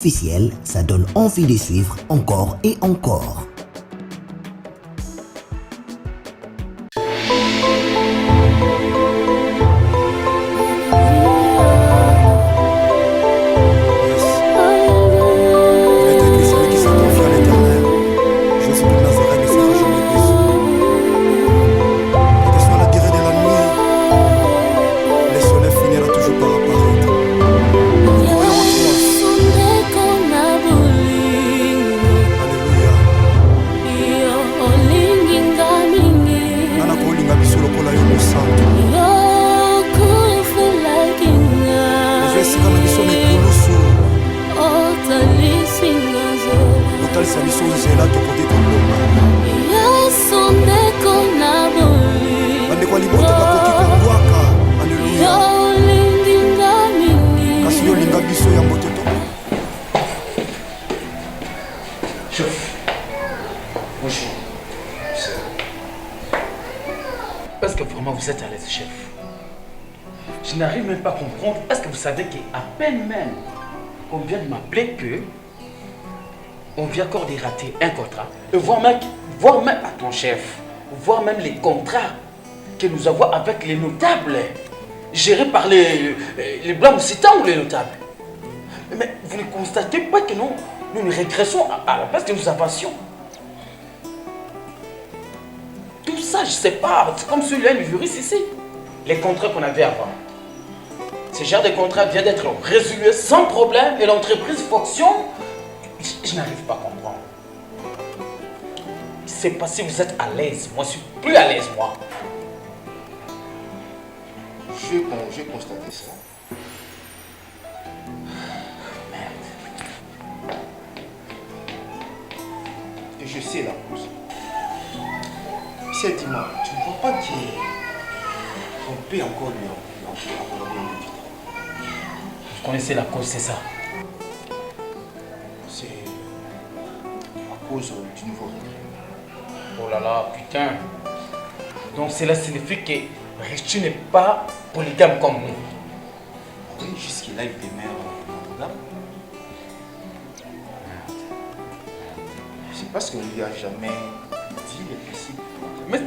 officiel, ça donne envie de suivre encore et encore. Est-ce que vraiment vous êtes à l'aise, chef? Je n'arrive même pas à comprendre. Est-ce que vous savez qu'à peine même on vient de m'appeler que on vient encore de rater un contrat et voire même, attends chef, voire même les contrats que nous avons avec les notables gérés par les blancs moussitans ou les notables. Mais vous ne constatez pas que nous régressons à la place que nous avancions? Tout ça, je ne sais pas, c'est comme celui-là, le juriste ici. Les contrats qu'on avait avant. Ce genre de contrat vient d'être résolué sans problème et l'entreprise fonctionne. Je n'arrive pas à comprendre. Je ne sais pas si vous êtes à l'aise. Moi, je suis plus à l'aise, moi. J'ai constaté ça. Merde. Et je sais la cause. C'est dis-moi, tu ne vois pas qu'on peut encore lui accorder une vie? Vous connaissez la cause, c'est ça? C'est à cause du nouveau regret. Oh là là, putain. Donc cela signifie que Richu n'est pas polygame comme nous. Oui, jusqu'à là, il demeure monogame. C'est parce qu'on ne lui a jamais dit les principes. Mais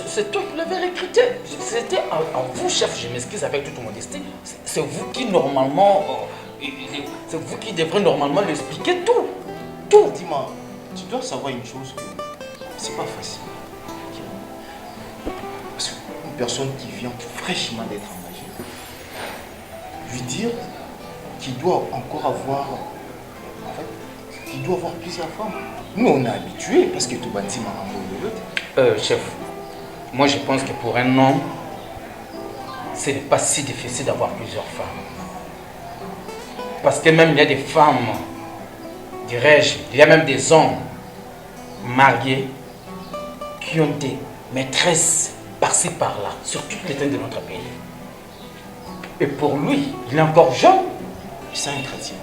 c'est toi qui l'avais recruté. C'était à vous, chef, je m'excuse avec toute modestie. C'est vous qui normalement... c'est vous qui devrez normalement lui expliquer tout. Tout. Dis-moi, tu dois savoir une chose, que c'est pas facile. Parce qu'une personne qui vient fraîchement d'être engagée, lui dire qu'il doit encore avoir... En fait, qu'il doit avoir plusieurs femmes. Nous, on est habitués parce que tout bâti m'a renvoyé l'autre. Chef, moi je pense que pour un homme, ce n'est pas si difficile d'avoir plusieurs femmes. Parce que même il y a des femmes, dirais-je, il y a même des hommes mariés qui ont des maîtresses par-ci par-là, sur toutes les terres de notre pays. Et pour lui, il est encore jeune. C'est un chrétien.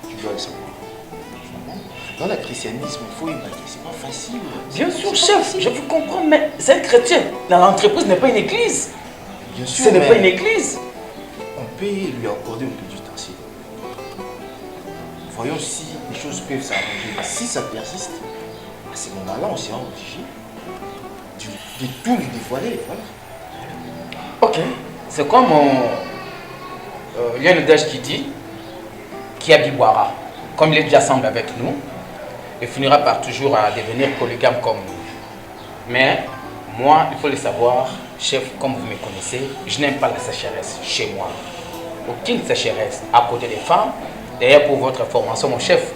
Tu dois le savoir. Dans le christianisme, il faut y bailler. C'est pas facile. Bien sûr, chef, je vous comprends, mais c'est un chrétien. L'entreprise n'est pas une église. Bien sûr, ce n'est pas une église. On peut lui accorder un peu du temps. Voyons si les choses peuvent s'arranger. Si ça persiste, à ce moment-là, on sera obligé de tout lui dévoiler. Voilà. Ok, c'est comme il y a un adage qui dit qui boira. Comme il est déjà ensemble avec nous, il finira par toujours à devenir polygame comme nous. Mais moi, il faut le savoir, chef, comme vous me connaissez, je n'aime pas la sécheresse chez moi. Aucune sécheresse à côté des femmes. D'ailleurs, pour votre information, mon chef,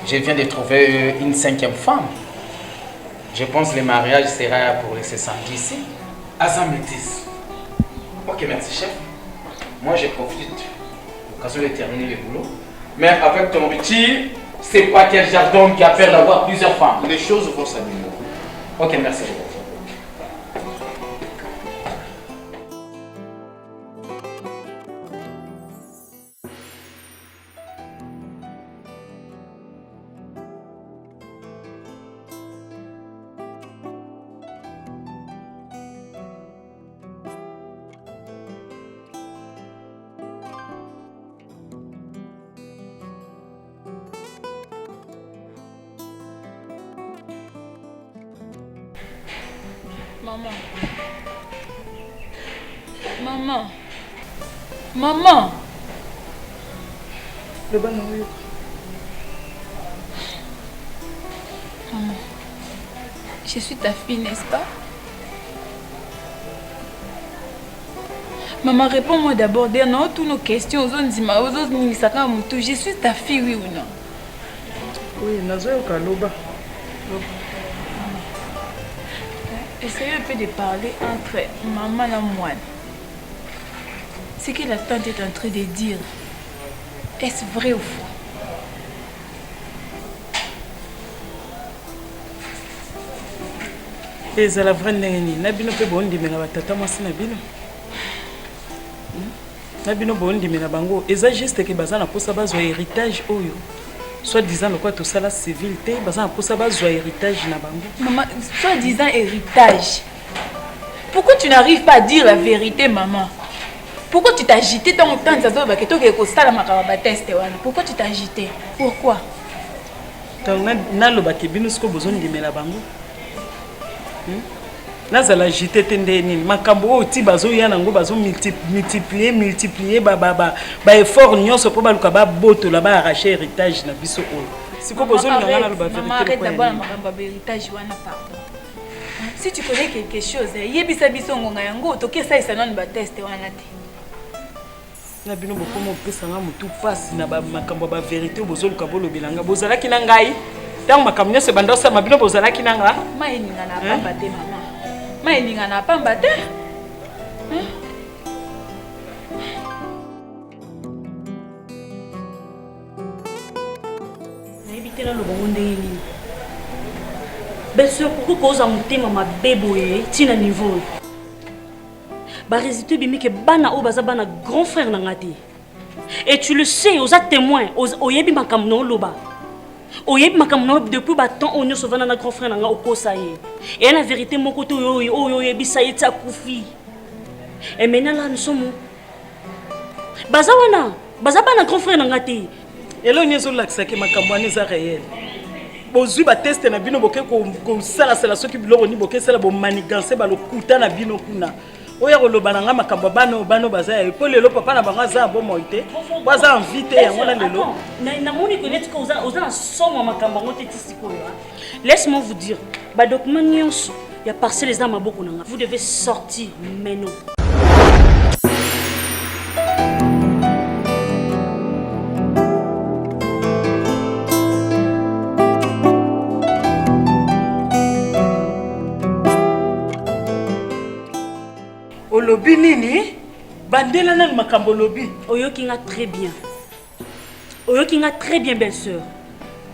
je viens de trouver une 5e femme. Je pense que le mariage sera pour les 70 ici, à Saint-Métis. Ok, merci, chef. Moi, je profite de l'occasion de terminer le boulot. Mais avec ton petit, c'est pas quel jardin qui a peur d'avoir plusieurs femmes. Les choses vont s'améliorer. Ok, merci. Maman. Maman. Maman. Le ban oui. Maman. Je suis ta fille, n'est-ce pas? Maman, réponds-moi d'abord. Derrière toutes nos questions, je suis ta fille, oui ou non? Oui, Nazoyo Kaloba. Essayez un peu de parler entre maman et moi. Ce que la tante est en train de dire, est-ce vrai ou faux? Et c'est la vraie nani. Nabino pe bondi mena batata mwasi nabino. Nabino bondi mena bango. Eza juste que bazana posa bazwa héritage oyo. Soit disant le quoi tout ça la civilité, bazana posa bazwa héritage na bango. Maman, soit disant héritage. Pourquoi tu n'arrives pas à dire la vérité, maman? Pourquoi tu t'as agité tant que ça soit que pourquoi tu t'as agité? Pourquoi? Tant na lo bakebino sko besoin de mena bango. Nazala agité tendeni makambo oti bazo yana ngo bazo multiplier ba effort nyonso po baluka ba boto la ba arracher héritage na biso oyo. Siko besoin de ngana lo ba vérité. Maman, arrête d'abord makambo héritage wana pardon. Si tu connais quelque chose, yebisa biso ngonga yango tokesa isana ba test wana te. Na bino bokomo pesa nga mutu passe na ba makambo ba vérité bozo luka bolo bilanga bozala ki na ngai. Tant makambo nyonso bandosa mabino bozala ki na nga. Maeninga na pamba te maman. Maeninga na pamba te. Naibitela lo bongo ndenge nini. Belle-sœur, pourquoi cause motema mabe boye tina niveau? Ba résultat bimi ke bana o baza bana grand frère na ngati. Et tu le sais, aux témoins, aux yebi makam no loba. Oyebi makamno depuis ba temps onyo sovana na grand frère nanga okosaye. Et la vérité mon côté oyo yebi ça yeta kufi. Et maintenant là nous sommes baza bana grand frère nanga te. Elo nyezo lakisa ke makambo ani za réel. Bozui ba test na bino boke ko sala sala soki biloko ni boke sala bo manigancer ba lokuta na bino kuna. Oya koloba nanga makambo bano baza e po lelo papa na banga za bo moite. Baza invité yango na lelo. Na moni connaître que oza na somme makambo ngote tisiko yo. Laisse-moi vous dire, ba document nyonso ya parcelle les âmes boko nanga. Vous devez sortir maintenant. Olobi nini? Bandela na makambo lobi. Oyokinga très bien belle-sœur.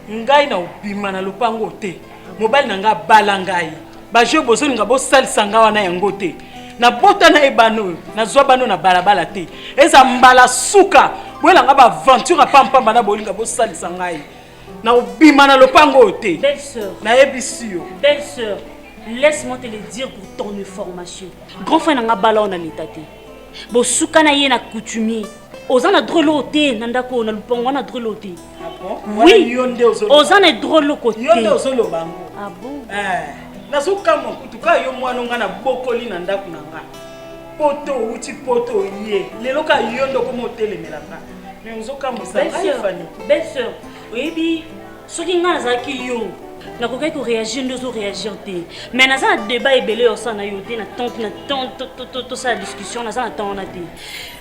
Ngai na obima na lopango te. Mobali na nga bala ngai. Ba je bozo nga bo salisa nga wana yango te. Na bota na ebano, na zwa bano na balabala te. Eza mbala suka. Boela nga ba aventure pampa bana bolinga bo salisa ngai. Na obima na lopango te. Belle-sœur. Na ebisio. Belle-sœur. Laisse-moi te le dire pour ton information. Grand frère n'a pas bala on a l'état. Bo souka na yena coutumier. Ozana drôloté nandako na lupango na drôloté. Ah bon? Oui. Ozana drôlo côté. Yonde ozolo bango. Ah bon? Na souka mo kutuka yo mwana nga na bokoli na ndako nanga. Poto uti poto ye. Lelo ka yondo ko motele melaka. Mais ozoka mo sa fani. Belle-sœur. Oyebi soki nga nazaki yo. Na kokai ko réagir ndozo réagir te mais na za débat ebele au sana yo te na tante ça discussion na za na temps na te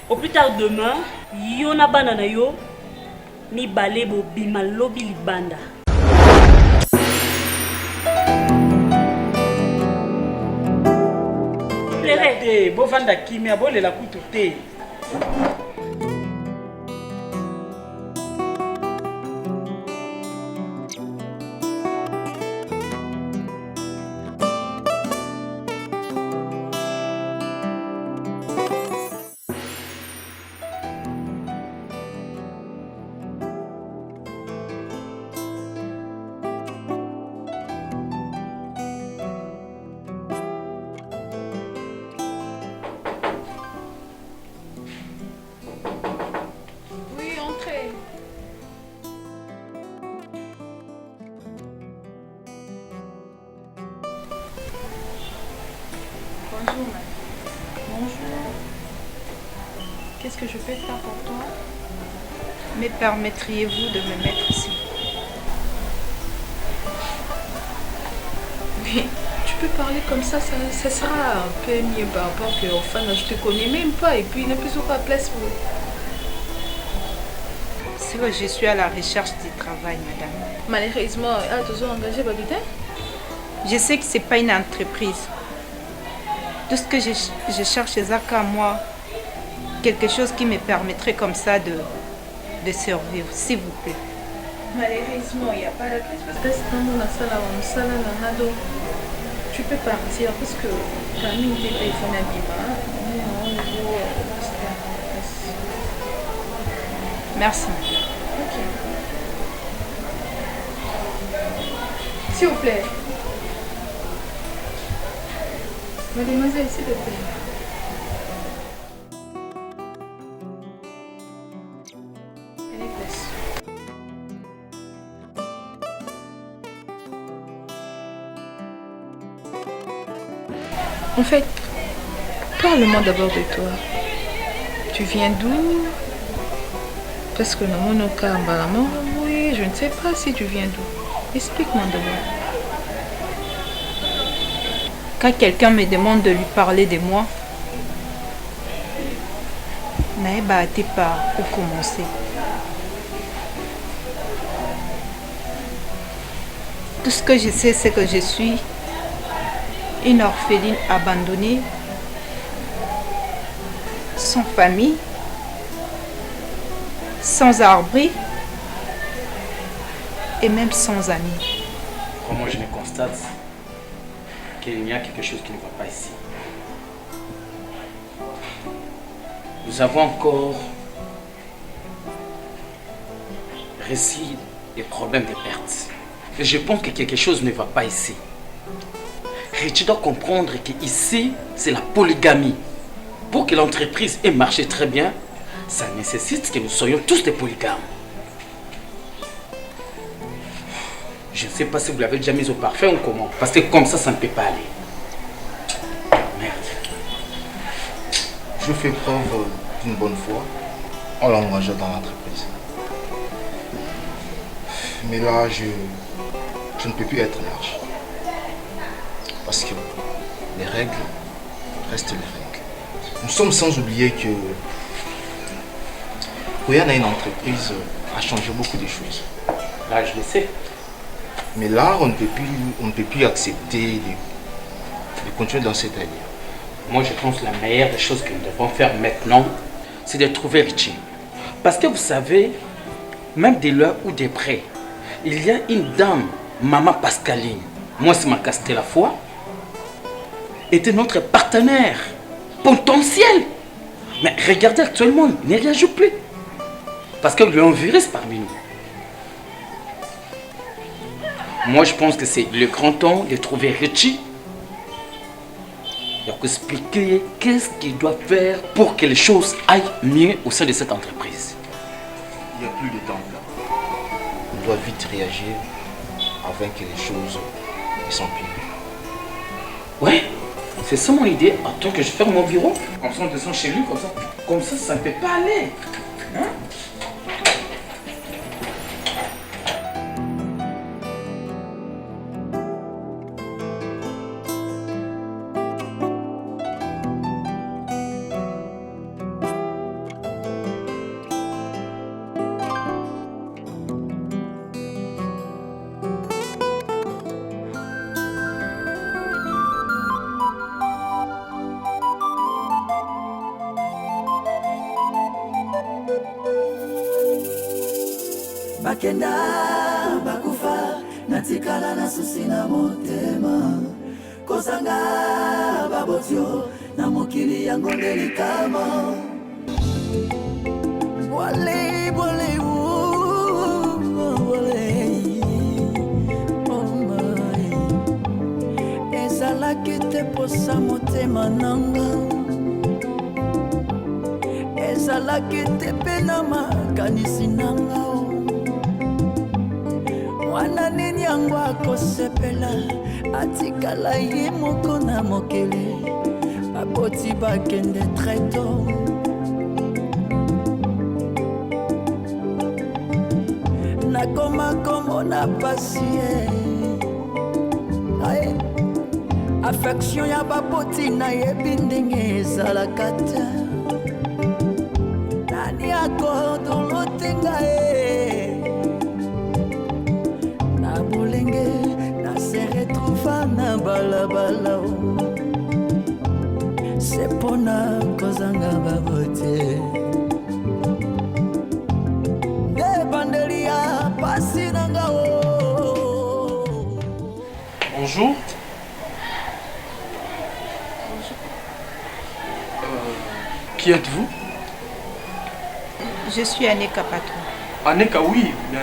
au plus tard demain yo na bana na yo mi balebo bima lobi libanda te bo vanda kimia bolela kutu te. Bonjour, madame. Bonjour. Qu'est-ce que je peux faire pour toi? Me permettriez-vous de me mettre ici? Oui, tu peux parler comme ça sera un peu mieux par rapport que enfin, je te connais même pas et puis il n'y a plus aucune place pour... C'est que je suis à la recherche du travail, madame. Malheureusement, elle a toujours engagé Babita. Je sais que ce n'est pas une entreprise. Tout ce que je cherche, c'est à moi. Quelque chose qui me permettrait comme ça de survivre, s'il vous plaît. Malheureusement, il n'y a pas la place parce que c'est dans la salle donc tu peux partir parce que Camille t'es téléphone à Bima. Merci. Ok. S'il vous plaît. Mademoiselle, s'il te plaît. Elle est place. En fait, parle-moi d'abord de toi. Tu viens d'où? Parce que non, mon cas, oui, je ne sais pas si tu viens d'où. Explique-moi d'abord. Quand quelqu'un me demande de lui parler de moi, n'ayez pas par où commencer. Tout ce que je sais, c'est que je suis une orpheline abandonnée, sans famille, sans abri et même sans amis. Comment je me constate qu'il y a quelque chose qui ne va pas ici. Nous avons encore récit des problèmes de pertes. Et je pense que quelque chose ne va pas ici. Et tu dois comprendre qu'ici, c'est la polygamie. Pour que l'entreprise ait marché très bien, ça nécessite que nous soyons tous des polygames. Je ne sais pas si vous l'avez déjà mis au parfum ou comment. Parce que comme ça ne peut pas aller. Merde. Je fais preuve d'une bonne foi en l'engageant dans l'entreprise. Mais là, je ne peux plus être large. Parce que les règles restent les règles. Nous sommes sans oublier que Koyana, une entreprise, a changé beaucoup de choses. Là, je le sais. Mais là, on ne peut plus accepter de continuer dans cette allure. Moi, je pense que la meilleure des choses que nous devons faire maintenant, c'est de trouver Richie. Parce que vous savez, même de loin ou de près, il y a une dame, Maman Pascaline, moi c'est ma casté la foi, était notre partenaire potentiel. Mais regardez actuellement, il n'y réagit plus. Parce que lui a un virus parmi nous. Moi, je pense que c'est le grand temps de trouver Richie. Il faut expliquer qu'est-ce qu'il doit faire pour que les choses aillent mieux au sein de cette entreprise. Il n'y a plus de temps là. On doit vite réagir afin que les choses ne s'empirent. Ouais, c'est ça mon idée. Attends que je ferme mon bureau. Comme ça, on descend chez lui, comme ça, ça ne peut pas aller. Hein? bakenda bakufa natikala na susi na motema kozanga babotio na mokili yango ndelikama wale bole ezalaki te posa motema nanga ezalaki te mpe na makanisi nanga mwana nini yango akosepela atikala ye moko na mokili aboti bakende très tôt. Nakoma komo na pasie. Aye. Affection ya baboti na yebi ndenge ezalaka te. Nani akordolotenga na bolenge na se retrouva na balabala. C'est pona kozanga babote. De bandelia pasi nanga o. Bonjour. Qui êtes-vous? Je suis Aneka Patron. Aneka, oui, mais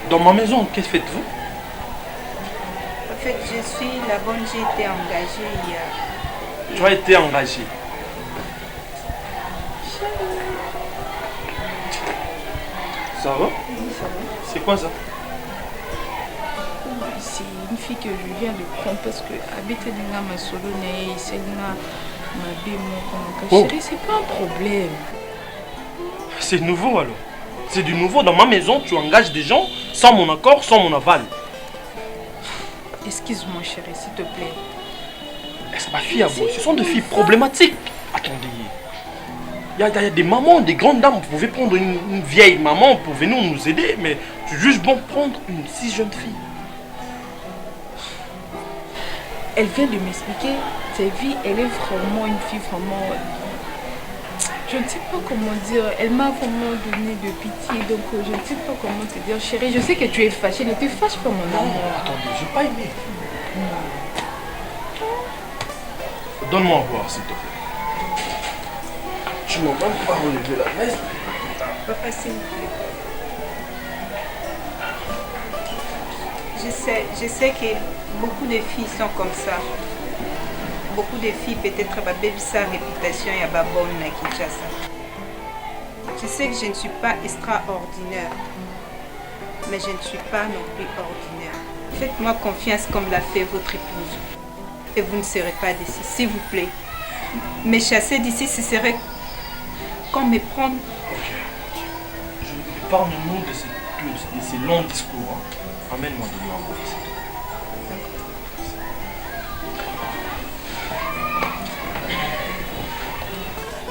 dans ma maison, qu'est-ce que faites-vous? En fait, je suis la bonne, j'ai été engagée il y a... Tu as été engagée. Ça va? Oui, ça va. C'est quoi ça? C'est une fille que je viens de prendre parce que habite dans ma solo, c'est ma bille, mon chérie, c'est pas un problème. C'est nouveau alors. C'est du nouveau. Dans ma maison, tu engages des gens sans mon accord, sans mon aval. Excuse-moi chérie, s'il te plaît. C'est ma fille à vous. Ce sont des filles problématiques. Attendez. Il y a des mamans, des grandes dames. Vous pouvez prendre une vieille maman pour venir nous aider, mais tu juges bon prendre une si jeune fille. Elle vient de m'expliquer sa vie. Elle est vraiment une fille vraiment... Je ne sais pas comment dire. Elle m'a vraiment donné de pitié. Donc je ne sais pas comment te dire. Chérie, je sais que tu es fâchée. Ne te fâche pas, mon amour. Non, attendez, je n'ai pas aimé. Donne-moi à boire, s'il te plaît. Tu m'as même pas enlevé la veste. Papa, s'il vous plaît. Je sais que beaucoup de filles sont comme ça. Beaucoup de filles, peut-être, baby sa réputation et à bonne à Kinshasa. Je sais que je ne suis pas extraordinaire, mais je ne suis pas non plus ordinaire. Faites-moi confiance comme l'a fait votre épouse. Et vous ne serez pas d'ici, s'il vous plaît. Me chasser d'ici, ce serait comme me prendre... Parle-nous de ces longs discours. Hein. Amène-moi de l'eau en bois.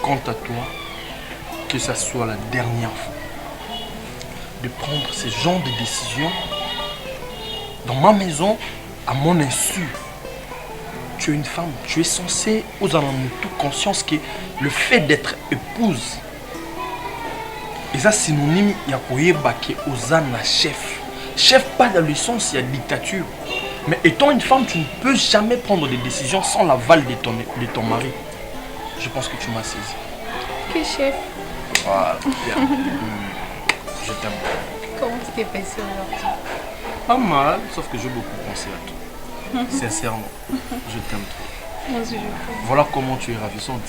Quant à toi, que ça soit la dernière fois de prendre ce genre de décision dans ma maison à mon insu. Tu es une femme, tu es censée, aux en tout conscience que le fait d'être épouse, et ça synonyme, il y a que aux la chef. Chef pas dans le sens, il y a dictature. Mais étant une femme, tu ne peux jamais prendre des décisions sans l'aval de ton mari. Je pense que tu m'as saisi. Que chef? Voilà, bien. Je t'aime. Comment tu t'es passé aujourd'hui? Pas mal, sauf que j'ai beaucoup pensé à toi. Sincèrement, je t'aime trop. Moi aussi, je t'aime. Voilà comment tu es ravissante.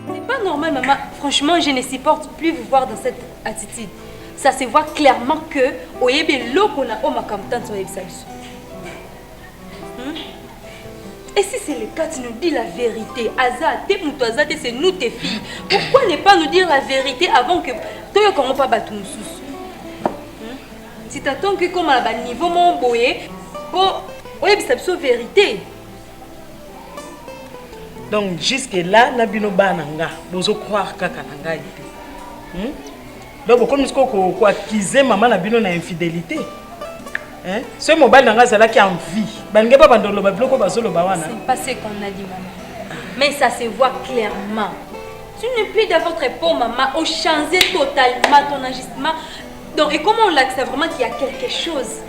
C'est pas normal, maman. Franchement, je ne supporte plus vous voir dans cette attitude. Ça se voit clairement que oyebe loko na oma kamtan so yebsabiso. Et si c'est le cas, tu nous dis la vérité. Aza, c'est nous tes filles. Pourquoi ne pas nous dire la vérité avant que tu ne commences pas à battre nous sous? Si tu attends que comme à niveau mon boye, pour oyebsabiso vérité. Donc jusque là, nabino bananga, bozo croire kaka nanga ite. Donc comme nous ko accuser maman nabino na infidélité. Hein? Ce mobile nanga zala qui en vie. Bange pas bandolo ba bloko bazolo ba wana. C'est pas ce qu'on a dit maman. Mais ça se voit clairement. Tu n'es plus dans votre époque maman, au changer totalement ton agissement. Donc et comment on l'accepte vraiment qu'il y a quelque chose?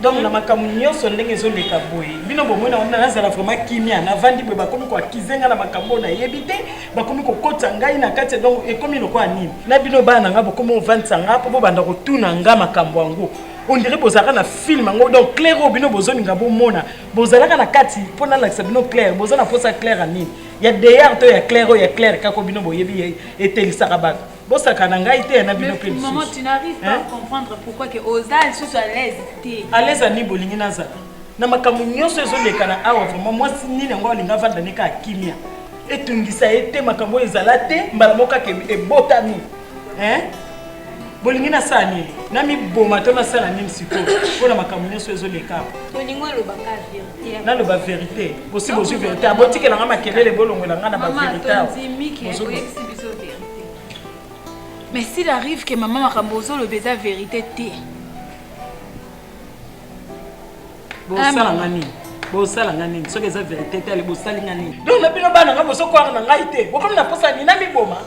Donc na makamu nyonso ndenge zo leka boye. Bino bomona on na zala vraiment kimia na vandi boye ba komi ko akizenga na makambo na yebite, ba komi ko kota ngai na kati donc et comme iloko anini. Na bino bana nga bokomo vantsanga po banda ko tuna nga makambo yango. On dirait bozalaka na film yango donc clair bino bozoninga bomona bozalaka na kati pona la sabino clair bozana posa clair anini. Il y a derrière toi il y a clair kako bino boyebi etelisaka ba. Bosaka na ngai te na bino plus. Maman, tu n'arrives pas à comprendre pourquoi que Oza elle se soit à l'aise. À l'aise ani bolingi naza. na makambo nyonso ezoleka na awa vraiment mwasi nini yango alinga vanda neka akimia etungisa ete makambo ezala te mbala moko kaka ebotami bolingi nasala nini namiboma to nasala nini sikoyo mpona makambo nyonso ezoleka naloba vérité bosi bozwi vérité abotikelanga makelele bolongwelanga na bavérité mais s'il arrive que maman makambo ozoloba eza vérité te bosalanga nini soki eza vérité te ale bosalinga nini donc na bino bana nga bosokwara na ngai te bokomi na posa nini namiboma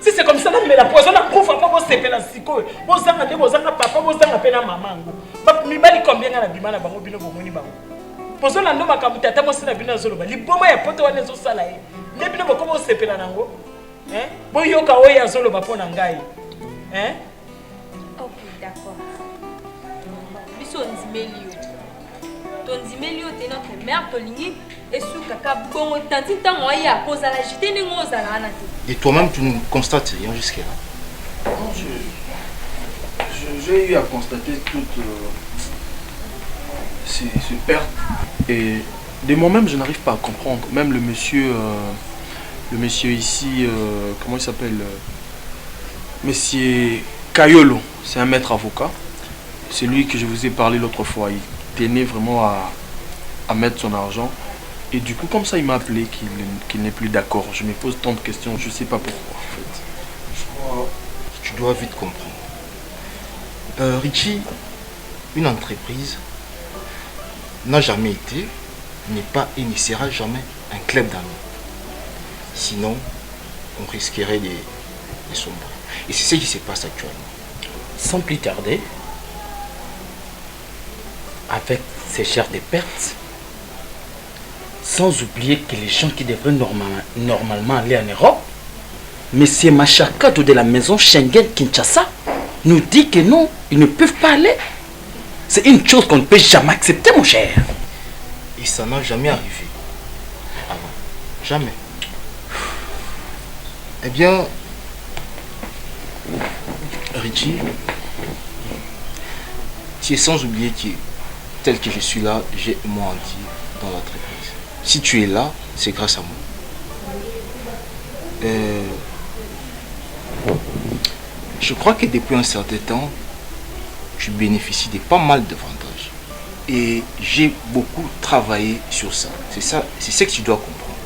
si c'est comme ça namela poison nakufa mpo bosepela sikoyo bozanga nde bozanga papa bozanga mpe na mamango mibali combien nga na bima na bango bino bomoni bango bozolanda makambo te ata mosi na bino azoloba liboma ya poto wana ezosala ye nde bino bokomi bosepela nango boyoka oyo azoloba mpo na ngai ok d'accord biso ondimeli yo tondimeli yo te notre mère tolingi esukaka bongo tanti ntango aye akozala jite ndenge ozala wana te. Et toi-même, tu ne constates rien jusqu'à là? Non, j'ai eu à constater toutes ces pertes. Et de moi-même, je n'arrive pas à comprendre. Même le monsieur ici, comment il s'appelle? Monsieur Kayolo, c'est un maître avocat. C'est lui que je vous ai parlé l'autre fois. Il tenait vraiment à mettre son argent. Et du coup, comme ça, il m'a appelé qu'il n'est plus d'accord. Je me pose tant de questions, je ne sais pas pourquoi, en fait. Je crois que tu dois vite comprendre. Richie, une entreprise n'a jamais été, n'est pas et ne sera jamais un club d'amis. Sinon, on risquerait de sombrer. Et c'est ce qui se passe actuellement. Sans plus tarder, avec ces chères de pertes, sans oublier que les gens qui devraient normalement aller en Europe, M. Machakado de la maison Schengen Kinshasa nous dit que non, ils ne peuvent pas aller. C'est une chose qu'on ne peut jamais accepter, mon cher. Et ça n'a jamais arrivé. Avant. Jamais. Eh bien, Richie, tu es sans oublier que tel que je suis là, j'ai moi en dire dans l'entreprise. Si tu es là, c'est grâce à moi. Je crois que depuis un certain temps, tu bénéficies de pas mal d'avantages. Et j'ai beaucoup travaillé sur ça. C'est ça, c'est ce que tu dois comprendre.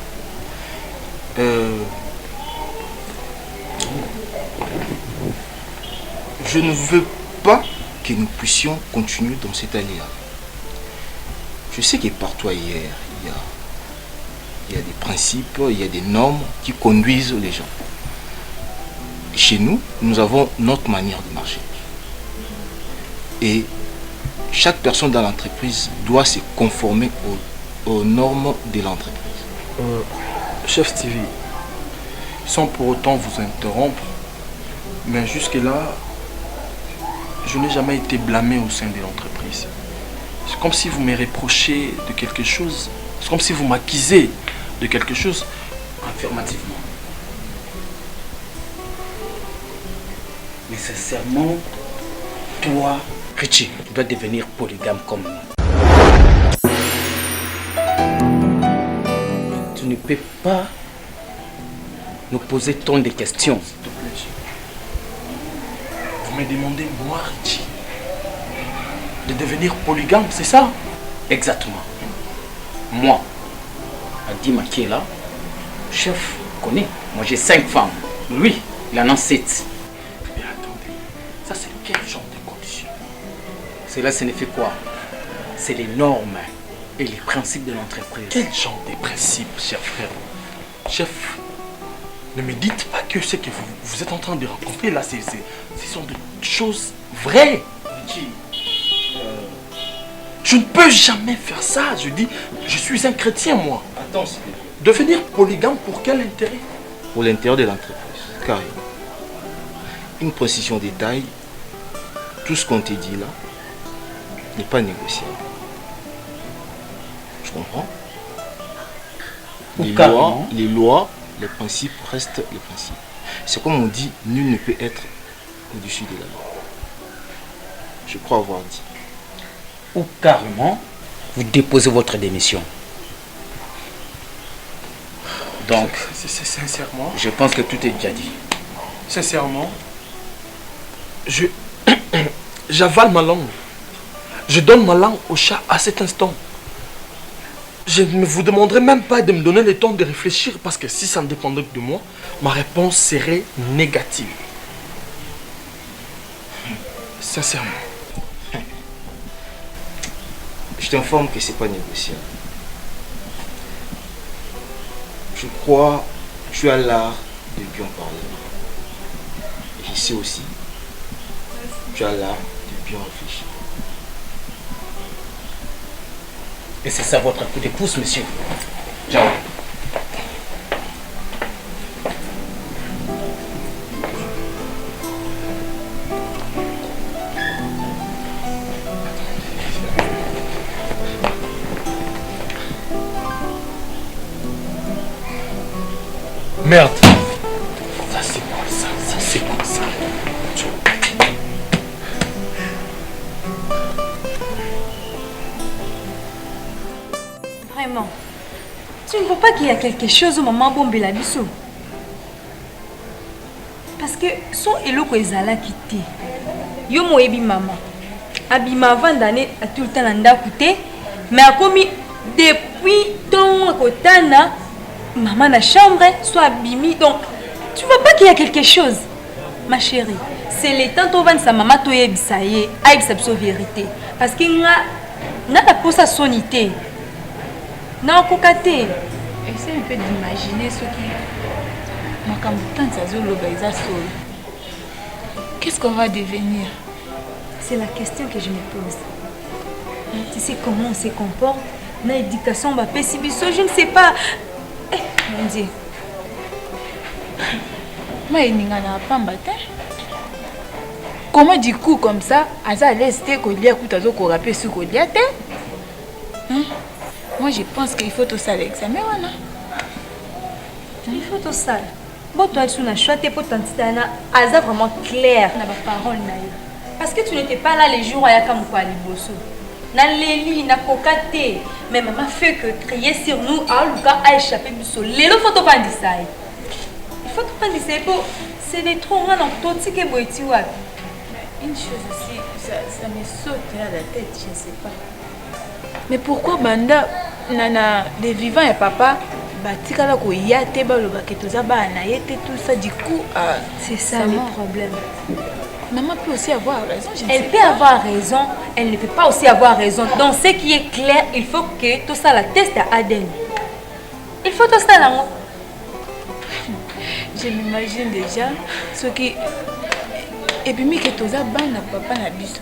Je ne veux pas que nous puissions continuer dans cet aléa. Je sais que partout ailleurs, il y a des principes, il y a des normes qui conduisent les gens. Chez nous, nous avons notre manière de marcher. Et chaque personne dans l'entreprise doit se conformer aux normes de l'entreprise. Chef Stevie, sans pour autant vous interrompre, mais jusque-là, je n'ai jamais été blâmé au sein de l'entreprise. C'est comme si vous me reprochez de quelque chose. C'est comme si vous m'accusez de quelque chose. Affirmativement. Nécessairement, toi, Richie, tu dois devenir polygame comme nous. Tu ne peux pas nous poser tant de questions. S'il te plaît, vous me demandez, moi, Richie, de devenir polygame, c'est ça? Exactement. Moi, Adima qui est là, chef, connaît. Moi j'ai 5 femmes. Lui, il en a 7. Mais attendez, ça c'est quel genre de conditions? Cela signifie quoi? C'est les normes et les principes de l'entreprise. Quel genre de principes, cher frère? Chef, ne me dites pas que ce que vous êtes en train de raconter là, ce sont des choses vraies. Richie, je ne peux jamais faire ça. Je dis, je suis un chrétien, moi. attends, s'il te plaît. Devenir polygame pour quel intérêt? Pour l'intérêt de l'entreprise, carrément. Une précision détail, tout ce qu'on te dit là n'est pas négociable. Tu comprends? Les lois, les principes restent les principes. C'est comme on dit, nul ne peut être au-dessus de la loi. Je crois avoir dit. Ou carrément, vous déposez votre démission. Donc, sincèrement, je pense que tout est déjà dit. Sincèrement, j'avale ma langue. Je donne ma langue au chat à cet instant. Je ne vous demanderai même pas de me donner le temps de réfléchir parce que si ça ne dépendait que de moi, ma réponse serait négative. Sincèrement. Je t'informe que c'est pas négociable. Je crois que tu as l'art de bien parler. Et je sais aussi que tu as l'art de bien réfléchir. Et c'est ça votre coup de pouce, monsieur. Ciao. Merde. Ça c'est quoi ça? Ça c'est quoi ça? Vraiment. Tu ne vois pas qu'il y a quelque chose au moment où Bombela biso? Parce que son eloko ezala quitté. Yo moyebi maman. Abima avant d'année a tout le temps landa coûté. Mais a commis depuis ton kotana. Maman na chambre, soit abimi. Donc, tu vois pas qu'il y a quelque chose? Ma chérie, c'est le temps où sa maman to yebisaye, aïe sa vérité. Parce qu'il n'a pas pour sa sonité. N'a pas essaye un peu d'imaginer ce qui qu'est-ce qu'on va devenir? C'est la question que je me pose. Tu sais comment on se comporte? Dans l'éducation, je ne sais pas. Eh, mon Dieu. Comment du coup comme ça, Aza laisse Kolia Koutazo Korapé sur Kolia? Moi je pense qu'il faut tout ça l'examen. Il faut tout ça. Bon, toi, tu n'as choisi pour t'entendre. Aza vraiment clair dans ma parole. Parce que tu n'étais pas là les jours où il y a comme quoi les bosso. Na leli, na kokate. Mais maman fait que crier sur nous, à Luka a échappé du sol. Il faut tout pas dire ça. Il faut tout pas dire ça. C'est des trous dans tout ce qui est beau. Une chose aussi, ça me saute à la tête, je ne sais pas. Mais pourquoi Banda, nana, des vivants et papa, batikala ko yate baloba ke toza bana yete tout ça du coup c'est ça le problème. Maman peut aussi avoir raison, elle peut avoir raison, elle ne peut pas aussi avoir raison. Donc ce qui est clair, il faut que tout ça la teste à Aden. Il faut tout ça là. Je m'imagine déjà ce qui et puis mais que toza bana papa na biso.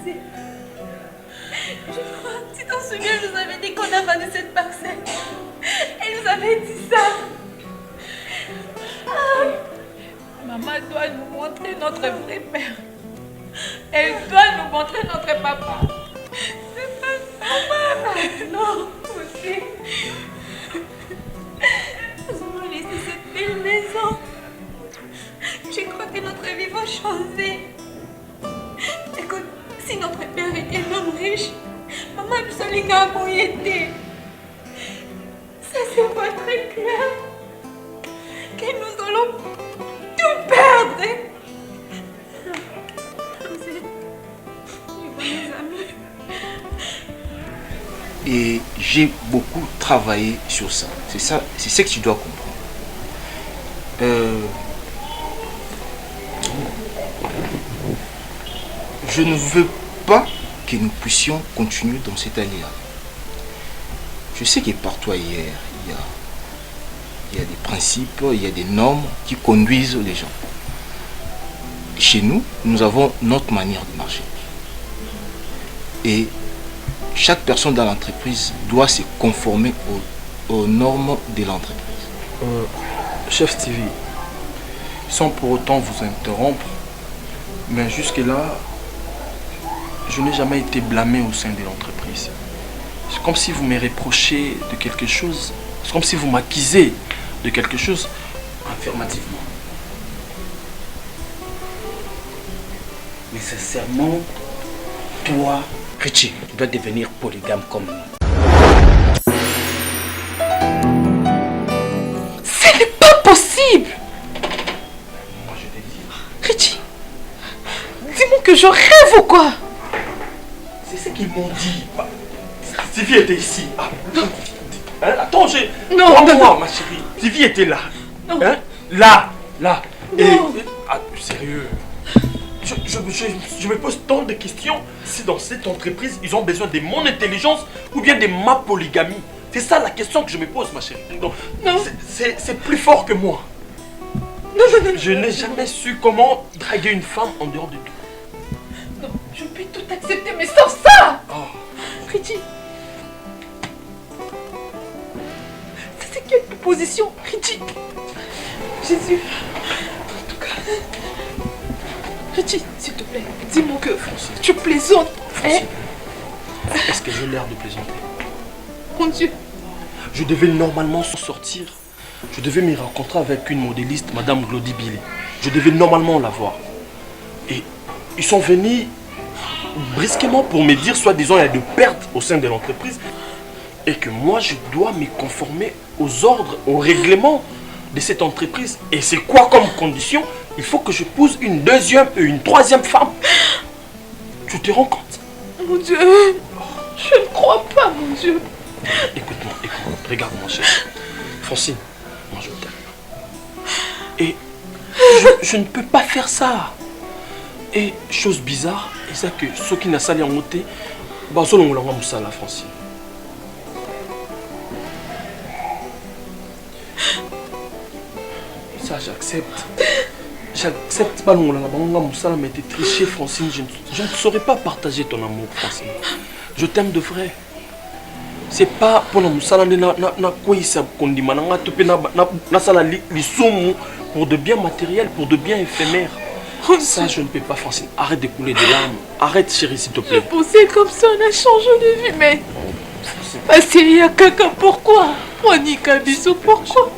passé. Je crois, tu t'en souviens, elle nous avait dit qu'on a vendu cette parcelle. Elle nous avait dit ça. Ah. Maman doit nous montrer notre vrai père. Elle doit nous montrer notre papa. C'est pas maman. Non, aussi. Nous allons laisser cette belle maison. Je crois que notre vie va changer. Écoute, si notre père était un homme riche, maman ne serait qu'à moyenner. Ça c'est pas très clair. Que nous allons tout perdre. Mes amis. Et j'ai beaucoup travaillé sur ça. C'est ça, c'est ce que tu dois comprendre. Je ne veux pas que nous puissions continuer dans cette aléa. Je sais que partout ailleurs, il y a des principes, il y a des normes qui conduisent les gens. Chez nous, nous avons notre manière de marcher. Et chaque personne dans l'entreprise doit se conformer aux normes de l'entreprise. Chef Stevie, sans pour autant vous interrompre, mais jusque-là, je n'ai jamais été blâmé au sein de l'entreprise. C'est comme si vous me reprochez de quelque chose. C'est comme si vous m'accusez de quelque chose. Affirmativement. Mais sincèrement, toi, Richie, tu dois devenir polygame comme nous. Ce n'est pas possible! Moi, je te dis. Richie, dis-moi que je rêve ou quoi? C'est ce qu'ils m'ont dit. Stevie était ici. Ah, hein? Attends, j'ai... Non, crois-moi, ma chérie. Stevie était là. Non. Hein? Là. Ah, sérieux. Je me pose tant de questions si dans cette entreprise, ils ont besoin de mon intelligence ou bien de ma polygamie. C'est ça la question que je me pose, ma chérie. Donc, c'est plus fort que moi. Je n'ai jamais su comment draguer une femme en dehors de tout. Non, je peux tout accepter, mais sans ça! Oh. Richie. C'est quelle proposition, Richie? Jésus. En tout cas. Richie, s'il te plaît, dis-moi que tu plaisantes. Hein? Est-ce que j'ai l'air de plaisanter? Mon Dieu. Je devais normalement sortir. Je devais me rencontrer avec une modéliste, Madame Glody Billy. Je devais normalement la voir. Et ils sont venus brusquement pour me dire, soi-disant, il y a de pertes au sein de l'entreprise. Et que moi, je dois me conformer aux ordres, aux règlements de cette entreprise. Et c'est quoi comme condition? Il faut que je pose une deuxième et une troisième femme. Tu te rends compte? Mon Dieu, je ne crois pas, mon Dieu. Écoute-moi, regarde-moi, chérie. Francine, moi je t'aime. Et je ne peux pas faire ça. Et chose bizarre, c'est que ceux qui n'ont pas en moté, bah on l'a moussa la Francine. Ça j'accepte. J'accepte pas non la moussa mais t'es triché Francine. Je ne saurais pas partager ton amour Francine. Je t'aime de vrai. C'est pas pour la moussa na quoi ça condima na topé na sala lisumu pour de biens matériels, pour de biens éphémères. Ça, je ne peux pas, Francine. Arrête de couler des larmes. Arrête, chérie, s'il te plaît. Je pensais comme ça, on a changé de vie, mais... Passer à caca, pourquoi? Monica Bissou, pourquoi?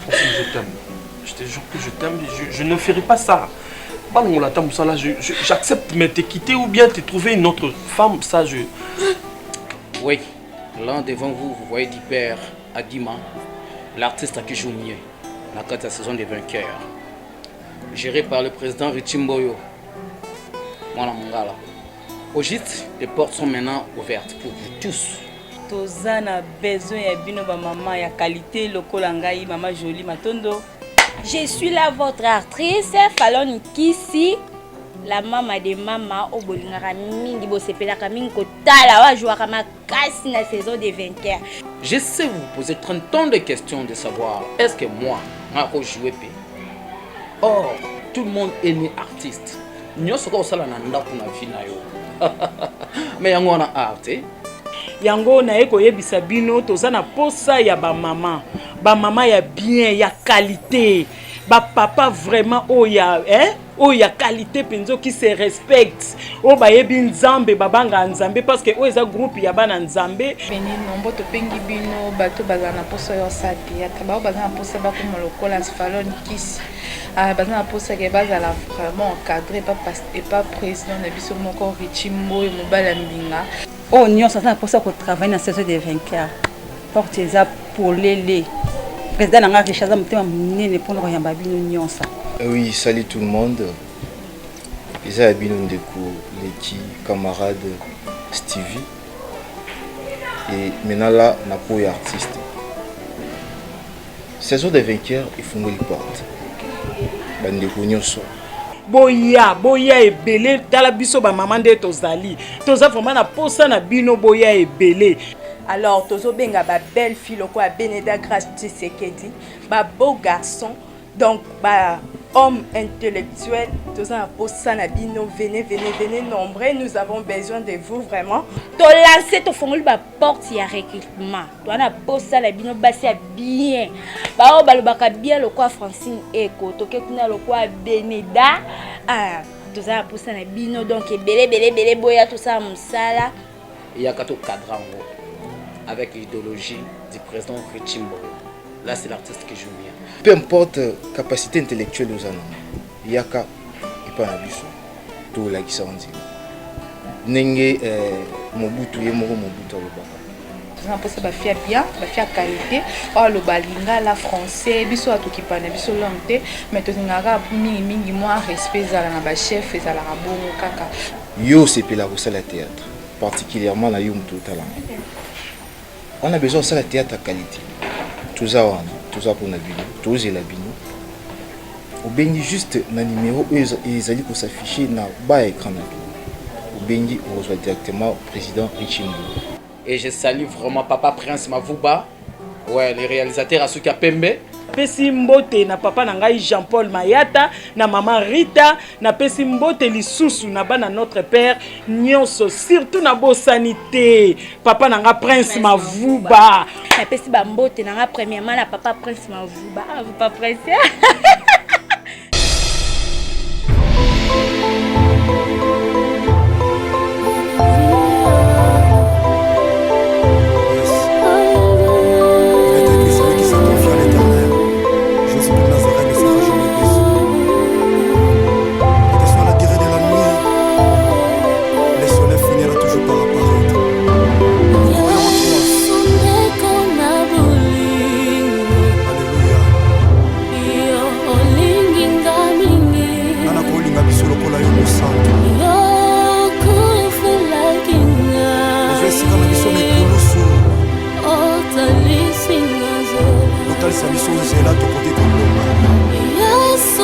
Francine, je t'aime. Je te jure que je t'aime. Je ne ferai pas ça. J'accepte, mais te quitter ou bien te trouver une autre femme, ça, je... Oui, là devant vous, vous voyez Diper Adima, l'artiste qui joue mieux dans la saison des vainqueurs. Géré par le président Richie Mboyo. Moi, mon gars là. Au gîte, les portes sont maintenant ouvertes pour vous tous. Tozana besoin ya bino ba maman ya qualité lokola ngai maman jolie matondo. Je suis là votre actrice Falon Kisi, la maman de maman au bolingara mingi bosepelaka mingi kotala wa jouaka makasi na saison des vainqueurs. Je sais vous poser 30 ans de questions de savoir est-ce que moi, je joue. Or, tout le monde est né artiste. nyonso ko osala na ndako na vie na yo. Mais yango wana art yango naye koyebisa bino toza na posa ya bamama ya bien ya qualité bapapa vraiment oya oya qualité penzo qui se respecte o bayebi nzambe babanga nzambe parce que o eza groupe ya bana nzambe beni nombo topengi bino bato baza na posa yo sati ya taba baza na posa ba ko molokola falon kisi baza na posa ke baza la vraiment encadré pas président na biso moko Richimbo mobala mbinga. Oh, nous sommes pour ça qu'on travaille dans la saison des vainqueurs. Porte ça pour les président n'a Richard pour oui, salut tout le monde. Les Abino Ndeko, les camarades Stevie. Et maintenant là, on a pour les artistes. Saison des vainqueurs, il faut nous les porter. Bandeko Nyoso. boya ebele tala biso ba maman de tozali toza vraiment na posa na bino boya ebele. Alors tozo benga ba belle fille quoi Beneda Grace Tshisekedi ba beau garçon donc ba homme intellectuel toza na posa na bino venez nombreux nous avons besoin de vous vraiment to lancer to fongoli ba porte ya recrutement to na posa na bino basi bien ba o balobaka bien le quoi Francine Eko to ke kuna le quoi Beneda toza na posa na bino donc belé boya tout ça musala il y a kato cadrango avec l'idéologie du président Richimbo. Là, c'est l'artiste qui joue bien. Peu importe capacité intellectuelle aux années, il y a qu'à et pas un bus. Tout là qui s'en dit. N'engé Mobutu et Mobutu le baka. On peut se faire bien, faire qualité. Oh le balinga la français, biso à tout qui parle, biso langue, mais tout n'aura mingi moins respect à la chef et à la bon kaka. Yo c'est pour la recette la théâtre, particulièrement la yum tout talent. On a besoin de ça la théâtre à qualité. Tout ça pour la bino, tout c'est la bino. Ou bien juste un numéro où ils allaient pour s'afficher dans bas écran. Ou bien on reçoit directement le président Richimbo. Et je salue vraiment Papa Prince Mavouba, ouais, les réalisateurs Asuka Pembe. Pesi mbote na papa na ngai Jean-Paul Mayata na maman Rita na pesi mbote lisusu na bana notre père nyonso surtout na bo sanité papa na nga Prince Mavouba na pesi ba mbote na nga premièrement na papa Prince Mavouba papa Prince Yes,